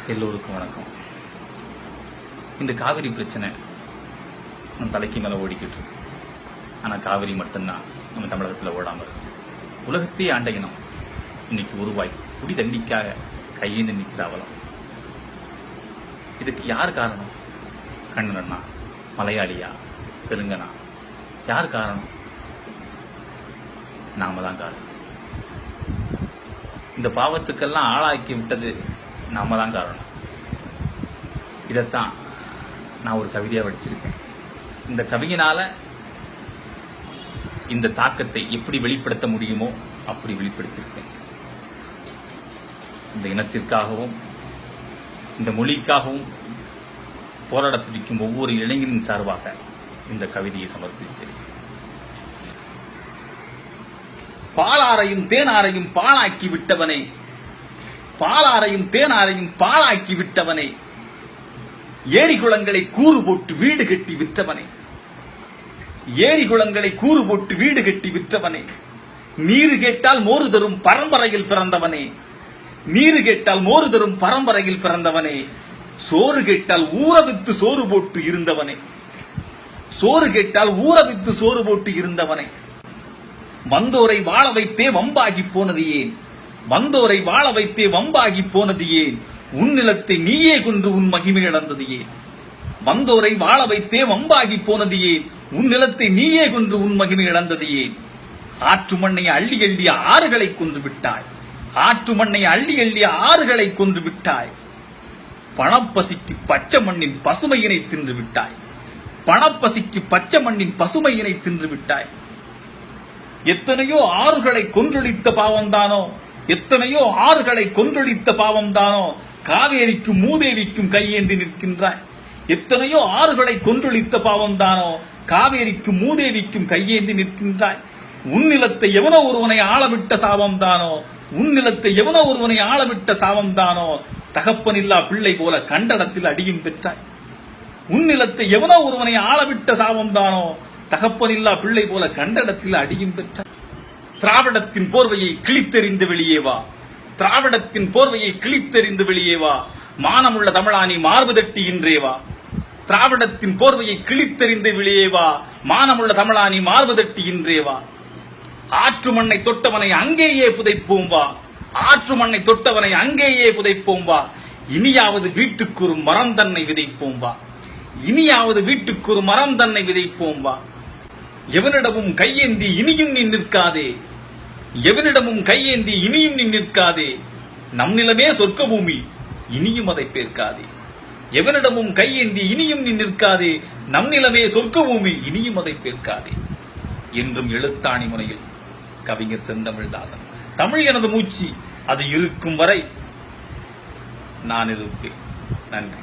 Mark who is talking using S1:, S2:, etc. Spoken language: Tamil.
S1: எல்லோருக்கும் வணக்கம். இந்த காவிரி பிரச்சனை நம்ம தலைக்கு மேலே ஓடிக்கிட்டு இருக்கு. ஆனால் காவிரி மட்டும்தான் நம்ம தமிழகத்தில் ஓடாமல் இருக்கு. உலகத்தையே ஆண்ட இனம் இன்னைக்கு உருவாய் குடி தண்ணிக்காக கையேந்து நிற்கிற அவலம். இதுக்கு யார் காரணம்? கண்ணனா, மலையாளியா, தெலுங்கனா? யார் காரணம்? நாம தான் காரணம். இந்த பாவத்துக்கெல்லாம் ஆளாக்கி விட்டது நாம தான் காரணம். இதைத்தான் நான் ஒரு கவிதையா வடிச்சிருக்கேன். இந்த கவியினால இந்த தாக்கத்தை எப்படி வெளிப்படுத்த முடியுமோ அப்படி வெளிப்படுத்தியிருக்கேன். இந்த இனத்திற்காகவும் இந்த மொழிக்காகவும் போராட துடிக்கும் ஒவ்வொரு இளைஞரின் சார்பாக இந்த கவிதையை சமர்ப்பிக்கிறேன். பாலாரையும் தேனாரையும் பாழாக்கி விட்டவனே, பாலாரையும் தேனாரையும் பாழாக்கி விட்டவனே, ஏரி குளங்களை கூறு போட்டு வீடு கட்டி விற்றவனே, ஏரி குளங்களை கூறு போட்டு வீடு கட்டி விற்றவனே, நீரு கேட்டால் மோறு தரும் பரம்பரையில் பிறந்தவனே, நீரு கேட்டால் மோறு தரும் பரம்பரையில் பிறந்தவனே, சோறு கேட்டால் ஊற வித்து சோறு போட்டு இருந்தவனே, சோறு கேட்டால் ஊற வித்து சோறு போட்டு இருந்தவனே, வந்தோரை வாழ வைத்தே வம்பாகி போனது ஏன், வந்தோரை வாழ வைத்தே வம்பாகி போனது ஏன், உன் நிலத்தை நீயே கொன்று உன் மகிமை இழந்தது ஏன், வந்தோரை வாழ வைத்தே வம்பாகி போனது ஏன், உன் நிலத்தை நீயே கொன்று உன் மகிமை இழந்தது ஏன், ஆற்று மண்ணை அள்ளி அள்ளிய ஆறுகளை கொன்று விட்டாய், ஆற்று மண்ணை அள்ளி அள்ளிய ஆறுகளை கொன்று விட்டாய், பணப்பசிக்கு பச்சை மண்ணின் பசுமையினை தின்று விட்டாய், பணப்பசிக்கு பச்சை மண்ணின் பசுமையினை தின்று விட்டாய். எத்தனையோ ஆறுகளை கொன்றொழித்த பாவம்தானோ, எத்தனையோ ஆறுகளை கொன்றொழித்த பாவம்தானோ காவேரிக்கும் மூதேவிக்கும் கையேந்தி நிற்கின்றாய், எத்தனையோ ஆறுகளை கொன்றொழித்த பாவம்தானோ காவேரிக்கும் மூதேவிக்கும் கையேந்தி நிற்கின்றாய். உன் நிலத்தை எவனோ ஒருவனை ஆளவிட்ட சாபம்தானோ, உன் நிலத்தை எவனோ ஒருவனை ஆளவிட்ட சாபம்தானோ தகப்பனில்லா பிள்ளை போல கண்டடத்தில் அடியும் பெற்றாய். உன் நிலத்தை எவனோ ஒருவனை ஆளவிட்ட சாபம்தானோ தகப்பனில்லா பிள்ளை போல கண்டடத்தில் அடியும் பெற்றாய். திராவிடத்தின் போர்வையை கிழித்தெறிந்து வெளியே வா, திராவிடத்தின் போர்வையை கிழித்தெறிந்து வெளியே வா, மானமுள்ள தமிழானி மார்பு தட்டி இன்றே வா, திராவிடத்தின் போர்வையை கிழித்தெறிந்து வெளியே வா, மானமுள்ள தமிழானி மார்பு தட்டி இன்றே வா. ஆற்று மண்ணை தொட்டவனை அங்கேயே புதைப்போம் வா, ஆற்று மண்ணை தொட்டவனை அங்கேயே புதைப்போம் வா, இனியாவது வீட்டுக்கு ஒரு மரம் தன்னை விதைப்போம் வா, இனியாவது வீட்டுக்கு ஒரு மரம் தன்னை விதைப்போம் வா. எவனிடமும் கையேந்தி இனியும் நீ நிற்காதே, எவனிடமும் கையேந்தி இனியும் நீ நிற்காதே, நம் நிலமே சொர்க்க பூமி இனியும் அதை பேர்க்காதே, எவனிடமும் கையேந்தி இனியும் நீ நிற்காதே, நம் நிலமே சொர்க்க பூமி இனியும் அதை பேர்க்காதே. என்றும் எழுத்தாணி முனையில் கவிஞர் செந்தமிழ்தாசன். தமிழ் எனது மூச்சு, அது இருக்கும் வரை நான் இருப்பேன். நன்றி.